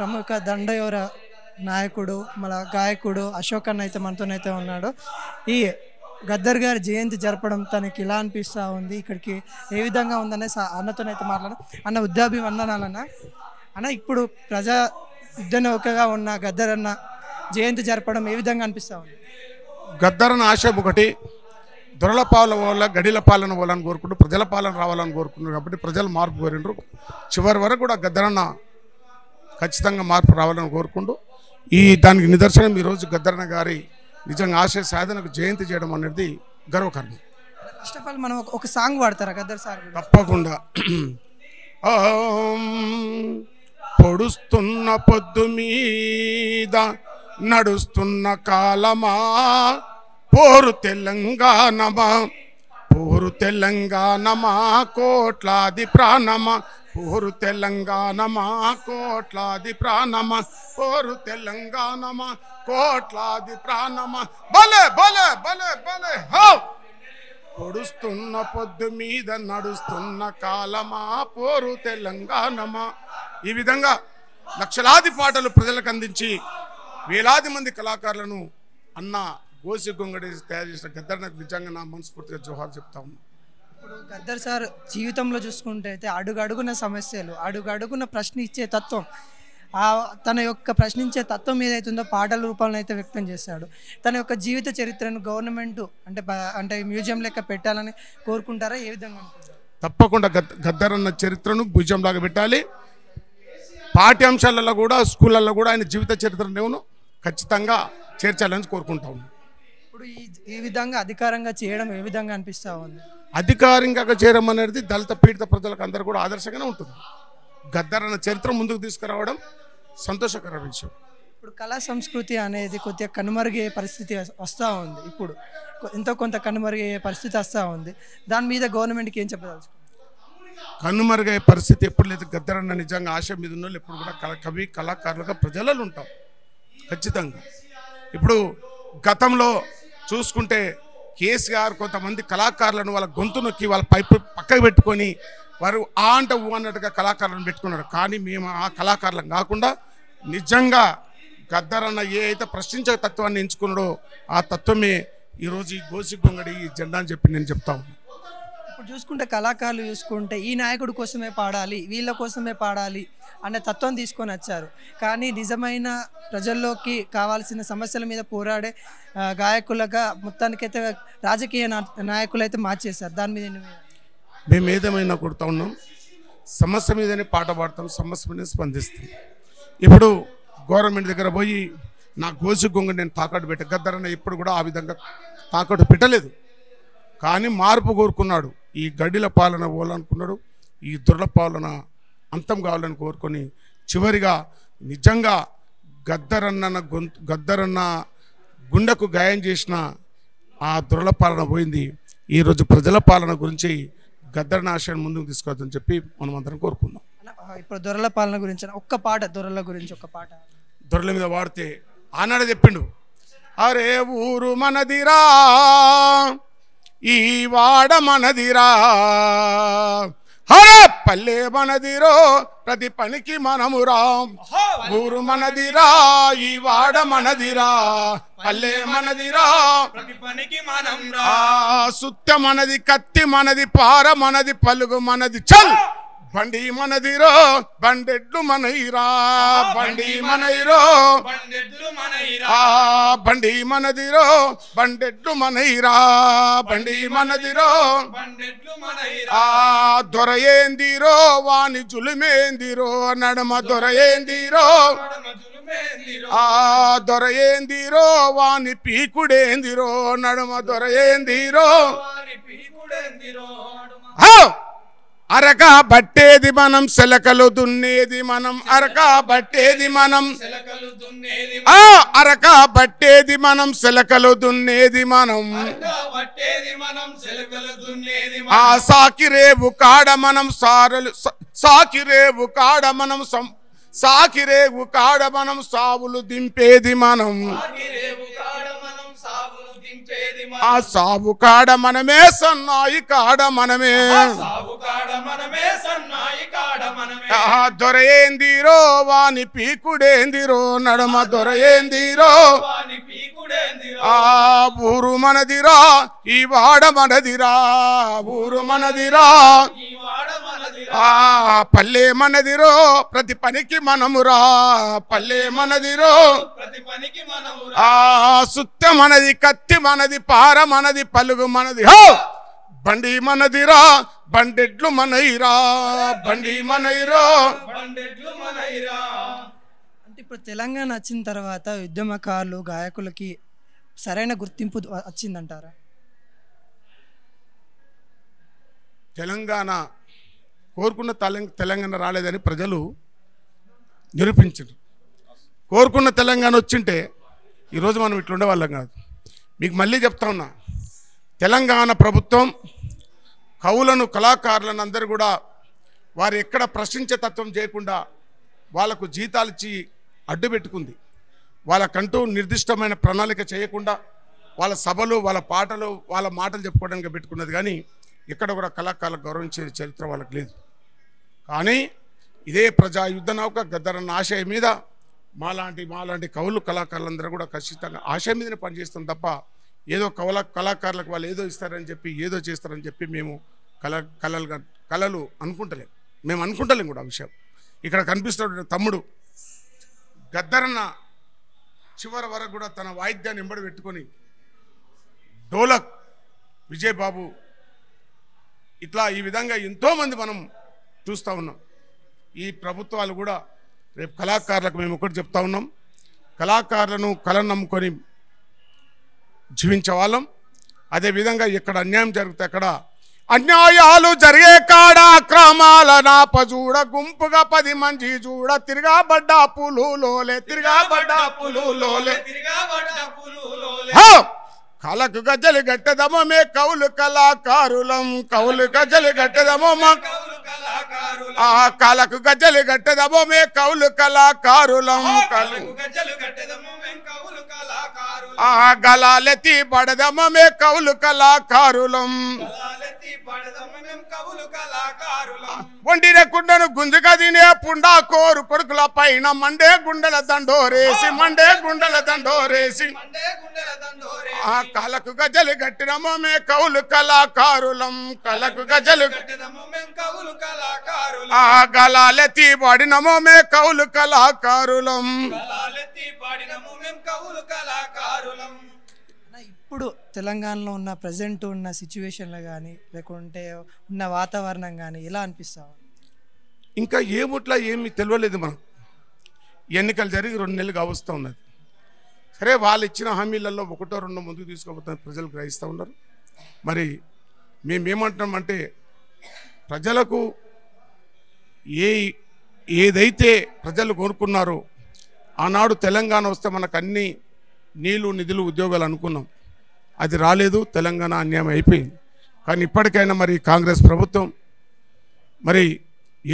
ప్రముఖ దండయోర నాయకుడు మన గాయకుడు అశోక్ అన్న అయితే మనతోనైతే ఉన్నాడు. ఈ గద్దర్ గారి జయంతి జరపడం తనకి ఇలా అనిపిస్తూ ఉంది, ఇక్కడికి ఏ విధంగా ఉందనే అన్నతోనైతే మాట్లాడడం. అన్న వందనాలన్న. అన్న ఇప్పుడు ప్రజా యుద్ధనౌకగా ఉన్న గద్దర్ అన్న జయంతి జరపడం ఏ విధంగా అనిపిస్తూ ఉంది? గద్దర్ అన్న ఆశయం ఒకటి, దొరల పాలన వల్ల గడిల పాలన పోవాలని కోరుకుంటూ ప్రజల పాలన రావాలని కోరుకున్నారు కాబట్టి ప్రజలు మార్పు కోరిండ్రు. చివరి వరకు కూడా గద్దర్ అన్న ఖచ్చితంగా మార్పు రావాలని కోరుకుంటూ దానికి నిదర్శనం ఈరోజు గద్దర్ అన్న గారి నిజంగా ఆశయ సాధనకు జయంతి చేయడం అనేది గర్వకారణం. ఫస్ట్ ఆఫ్ ఆల్ మనం ఒక సాంగ్ పాడతారా గద్దర్ సార్? తప్పకుండా. పొడుస్తున్న పొద్దు మీద నడుస్తున్న కాలమా పోరు తెలంగాణమా, పోరు తెలంగాణమా కోట్లాది ప్రాణమా, పోరు తెలంగాణమా కోట్లాది ప్రాణమా, పోరు తెలంగాణమా కోట్లాది ప్రాణమా, బలే బలే బలే బలే హో. పొడుస్తున్న పొద్దు మీద నడుస్తున్న కాలమా పోరు తెలంగాణమా. ఈ విధంగా లక్షలాది పాటలు ప్రజలకు అందించి వేలాది మంది కళాకారులను అన్న గోసి గొంగడి తయారు చేసిన గద్దర్ నాకు నిజంగా నా మనస్ఫూర్తిగా జోహార్ చెప్తా ఉన్నా. ఇప్పుడు గద్దర్ సార్ జీవితంలో చూసుకుంటే అయితే అడుగడుగున సమస్యలు, అడుగడుగున ప్రశ్నించే తత్వం, తన యొక్క ప్రశ్నించే తత్వం ఏదైతుందో పాటల రూపంలో అయితే వ్యక్తం చేశాడు. తన యొక్క జీవిత చరిత్రను గవర్నమెంట్ అంటే మ్యూజియం లెక్క పెట్టాలని కోరుకుంటారా? ఏ విధంగా అనుకుంటారు? తప్పకుండా గద్దర్ అన్న చరిత్రను భుజం లాగా పెట్టాలి. పాఠ్యాంశాలలో కూడా స్కూళ్ళల్లో కూడా ఆయన జీవిత చరిత్రను ఖచ్చితంగా చేర్చాలని కోరుకుంటా ఉన్నాం. ఇప్పుడు ఈ విధంగా అధికారంగా చేయడం ఏ విధంగా అనిపిస్తూ ఉంది? అధికారికంగా చేయడం అనేది దళిత పీడిత ప్రజలకు అందరూ కూడా ఆదర్శంగానే ఉంటుంది. గద్దర్ అన్న చరిత్ర ముందుకు తీసుకురావడం సంతోషకర విషయం. ఇప్పుడు కళా సంస్కృతి అనేది కొద్దిగా కనుమరుగయ్యే పరిస్థితి వస్తూ ఉంది. ఇప్పుడు ఎంతో కొంత కనుమరుగయ్యే పరిస్థితి వస్తూ ఉంది. దాని మీద గవర్నమెంట్కి ఏం చెప్పదలుచుకుంటారు? కనుమరుగయ్యే పరిస్థితి ఎప్పుడు లేదు. గద్దర్ అన్న నిజంగా ఆశ మీద ఉన్న వాళ్ళు ఎప్పుడు కూడా కవి కళాకారులుగా ప్రజలలో ఉంటాం ఖచ్చితంగా. ఇప్పుడు గతంలో చూసుకుంటే కేసీఆర్ కొంతమంది కళాకారులను వాళ్ళ గొంతు నొక్కి వాళ్ళ పక్కకు పెట్టుకొని వారు ఆ అంట ఊ అన్నట్టుగా కళాకారులను పెట్టుకున్నారు. కానీ మేము ఆ కళాకారులను కాకుండా నిజంగా గద్దర్ అన్న ఏ అయితే ప్రశ్నించే తత్వాన్ని ఎంచుకున్నాడో ఆ తత్వమే ఈరోజు ఈ గోసి గొంగడి ఈ జెండా అని చెప్పి నేను చెప్తా ఉన్నాను. ఇప్పుడు చూసుకుంటే కళాకారులు చూసుకుంటే ఈ నాయకుడి కోసమే పాడాలి, వీళ్ళ కోసమే పాడాలి అనే తత్వం తీసుకొని వచ్చారు. కానీ నిజమైన ప్రజల్లోకి కావాల్సిన సమస్యల మీద పోరాడే గాయకులుగా మొత్తానికైతే రాజకీయ నాయకులు అయితే మార్చేశారు. దాని మీద మేము ఏదేమైనా కొడుతూ ఉన్నాం, సమస్య మీదనే పాట పాడతాం, సమస్య మీద స్పందిస్తాం. ఇప్పుడు గవర్నమెంట్ దగ్గర పోయి నా గోసి గొంగ నేను తాకట్టు పెట్టా. గద్దర్ అన్న ఎప్పుడు కూడా ఆ విధంగా తాకట్టు పెట్టలేదు. కానీ మార్పు కోరుకున్నాడు. ఈ గడిల పాలన పోవాలనుకున్నాడు, ఈ దొరల పాలన అంతం కావాలని కోరుకొని చివరిగా నిజంగా గద్దర్ అన్న గుండెకు గాయం చేసిన ఆ దొరల పాలన పోయింది. ఈరోజు ప్రజల పాలన గురించి గద్దర్ ఆశయాన్ని ముందుకు తీసుకోవద్దని చెప్పి మనం అందరం కోరుకుందాం. ఇప్పుడు దొరల పాలన గురించి ఒక్క పాట, దొరల గురించి ఒక పాట. దొరల మీద వాడితే ఆనాడే చెప్పిండు, అరే ఊరు మనదిరా ఈ వాడ మనదిరా, హరే పల్లె మనదిరో ప్రతి పనికి మనమురా, ఊరు మనదిరా ఈ వాడ మనదిరా, పల్లె మనదిరా ప్రతి పనికి మనమురా, సుత్త మనది కత్తి మనది పార మనది పలుగు మనది చల్, బండి మనదిరో బండెడ్లు మనయిరా, బండి మనయిరో బండెడ్లు మనయిరా, బండి మనదిరో బండెడ్లు మనయిరా, బండి మనదిరో బండెడ్లు మనయిరా, దొరయేందిరో వాని జులుమేందిరో నడమ దొరయేందిరో దొరయేందిరో వాని పీకుడేందిరో నడమ దొరయేందిరో, అరక బట్టేది మనం సెలకలు దున్నేది మనం, అరక బట్టేది మనం అరక బట్టేది మనం సెలకలు దున్నేది మనం, ఆ సాకిరేవు కాడ మనం సారలు సాకిరేవు కాడ మనం సాకిరేవు కాడ మనం సావులు దింపేది మనం, ఆ సావు కాడ మనమే సన్నాయి కాడ మనమే, దొరయేందిరో వాని పీకుడేందిరో నడమ దొరయేందిరో ఊరు మనదిరా ఈ వాడ మనదిరా ఊరు మనదిరా పల్లె మనదిరో ప్రతి పనికి మనమురా పల్లె మనదిరో సుత్త మనది కత్తి మనది పార మనది పలుగు మనది బండి మనదిరా బండెడ్లు మనయిరా బండి మనయిరా. అంటే ఇప్పుడు తెలంగాణ వచ్చిన తర్వాత ఉద్యమకారులు గాయకులకి సరైన గుర్తింపు వచ్చిందంటారా? తెలంగాణ కోరుకున్న తెలంగాణ రాలేదని ప్రజలు నిరూపించారు. కోరుకున్న తెలంగాణ వచ్చింటే ఈరోజు మనం ఇట్లుండే వాళ్ళం కాదు. మీకు మళ్ళీ చెప్తా ఉన్నా, తెలంగాణ ప్రభుత్వం కవులను కళాకారులను అందరూ కూడా వారు ఎక్కడ ప్రశ్నించే తత్వం చేయకుండా వాళ్ళకు జీతాలు ఇచ్చి అడ్డు పెట్టుకుంది. వాళ్ళకంటూ నిర్దిష్టమైన ప్రణాళిక చేయకుండా వాళ్ళ సభలు వాళ్ళ పాటలు వాళ్ళ మాటలు చెప్పుకోవడానికి పెట్టుకున్నది. కానీ ఎక్కడ కూడా కళాకారులకు గౌరవించే చరిత్ర వాళ్ళకి లేదు. కానీ ఇదే ప్రజా యుద్ధ నౌక గద్దరన్న ఆశయం మీద మాలాంటి కవులు కళాకారులందరూ కూడా ఖచ్చితంగా ఆశయం మీదనే పనిచేస్తాం తప్ప ఏదో కళాకారులకు వాళ్ళు ఏదో ఇస్తారని చెప్పి ఏదో చేస్తారని చెప్పి మేము కళలు అనుకుంటలేము. మేము అనుకుంటలేము కూడా ఆ విషయం. ఇక్కడ కనిపిస్తున్న తమ్ముడు గద్దరన్న చివరి వరకు కూడా తన వాయిద్యాన్ని ఎంబడి పెట్టుకొని డోలక్ విజయబాబు ఇట్లా ఈ విధంగా ఎంతోమంది మనం చూస్తూ ఉన్నాం. ఈ ప్రభుత్వాలు కూడా రేపు కళాకారులకు మేము ఒకటి చెప్తా ఉన్నాం, కళాకారులను కళను నమ్ముకొని జీవించే వాళ్ళం. అదేవిధంగా ఎక్కడ అన్యాయం జరిగితే అక్కడ అన్యాయాలు జరిగే కాడ అక్రమాల నాపజూడ గుంపుగా 10 మంది చూడ తిరగాబడ్డ పులులోలే కళకు గజ్జలు గట్టెదమో మే కౌలు కళాకారులం కౌలు గజ్జలు గట్టెదమో కళకు గజ్జలు గట్టెదమో మే కౌలు కళాకారులం గలాలెత్తి పడదమో మే కౌలు కళాకారులం వండిన కుండను గుంజుగా తినే పుండా కోరు కొడుకుల పైన మండే గుండెల దండోరేసి కళకు గజలు కట్టినమో మే కౌలు కళాకారులం కళకు గజలు గలాలెత్తి పాడినమో మే కౌలు కళాకారులం. ఇప్పుడు తెలంగాణలో ఉన్న ప్రజెంట్ ఉన్న సిచ్యువేషన్లో కానీ లేకుంటే ఉన్న వాతావరణం కానీ ఎలా అనిపిస్తావు? ఇంకా ఏముట్లా ఏమి తెలియలేదు. మనం ఎన్నికలు జరిగి 2 నెలలు కావస్తూ ఉన్నది. సరే, వాళ్ళు ఇచ్చిన హామీలలో 1 2 ముందుకు తీసుకోబోతున్న ప్రజలు గ్రహిస్తూ ఉన్నారు. మరి మేమేమంటున్నామంటే ప్రజలకు ఏదైతే ప్రజలు కోరుకున్నారో ఆనాడు తెలంగాణ వస్తే మనకు అన్ని నీళ్లు నిధులు ఉద్యోగాలు అనుకున్నాం. అది రాలేదు, తెలంగాణ అన్యాయం అయిపోయింది. కానీ ఇప్పటికైనా మరి కాంగ్రెస్ ప్రభుత్వం మరి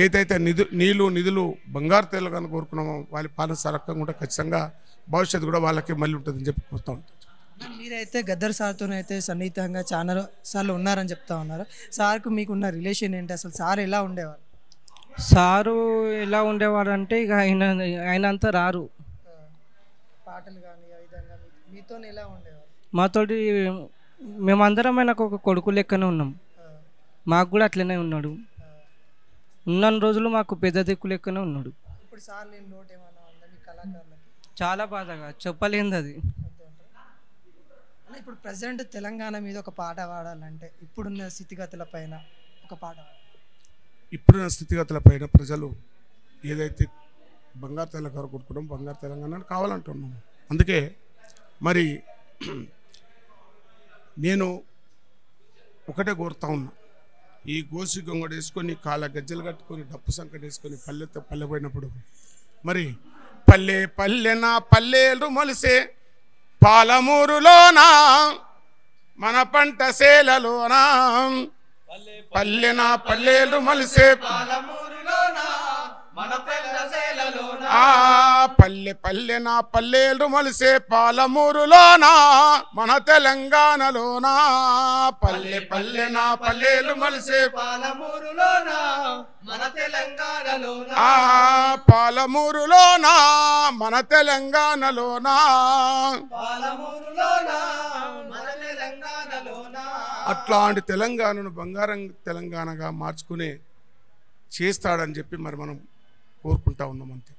ఏదైతే నీళ్లు నిధులు బంగారు తెలంగాణ కోరుకున్నామో వాళ్ళ పాలన సరక్కంగా కూడా ఖచ్చితంగా భవిష్యత్తు కూడా వాళ్ళకి మళ్ళీ ఉంటుందని చెప్పి కోరుతూ ఉంటాం. మీరైతే గద్దర్ సార్తోనైతే సన్నిహితంగా చాలా సార్లు ఉన్నారని చెప్తా ఉన్నారు. సార్కు మీకున్న రిలేషన్ ఏంటి? అసలు సార్ ఎలా ఉండేవారు? సారు ఎలా ఉండేవారు అంటే ఇక ఆయన అంతా రారు. పాటలు కానీ ఆ విధంగా మీతో ఎలా ఉండేవారు? మాతోటి మేమందరం ఆయనకు ఒక కొడుకు లెక్కనే ఉన్నాం. మాకు కూడా అట్లనే ఉన్నాడు. ఉన్న రోజులు మాకు పెద్ద దిక్కు లెక్కనే ఉన్నాడు. ఇప్పుడు సార్ లేని లోటు ఏమైనా ఉందా మీ కళాకారులకు? చాలా బాధగా చెప్పలేనిది అది. ఇప్పుడు ప్రజెంట్ తెలంగాణ మీద ఒక పాట పాడాలంటే ఇప్పుడున్న స్థితిగతుల పైన ఒక పాట ఇప్పుడున్న స్థితిగతుల పైన ప్రజలు ఏదైతే బంగారు తెలంగాణ కొట్టుకున్నాం బంగారు తెలంగాణ కావాలంటున్నాం. అందుకే మరి నేను ఒకటే కోరుతా ఉన్నా, ఈ గోసి గొంగడు వేసుకొని కాళ్ళ గజ్జలు కట్టుకొని డప్పు సంకట వేసుకొని పల్లె పోయినప్పుడు మరి పల్లె పల్లెన పల్లెలు మొలిసే పాలమూరులోనా మన పంట సేలలోనా పల్లెన పల్లెలు మొలిసే ఆ పల్లె పల్లె నా పల్లెలు మలిసే పాలమూరులోనా మన తెలంగాణలోనా పల్లె పల్లె నా పల్లెలు మలిసే పాలమూరులోనా మన తెలంగాణలోనా ఆ పాలమూరులోనా మన తెలంగాణలోనా పాలమూరులోనా మన తెలంగాణలోనా అట్లాంటి తెలంగాణను బంగారం తెలంగాణగా మార్చుకునే చేస్తాడని చెప్పి మరి మనం కోరుకుంటా ఉన్నాం అంతే.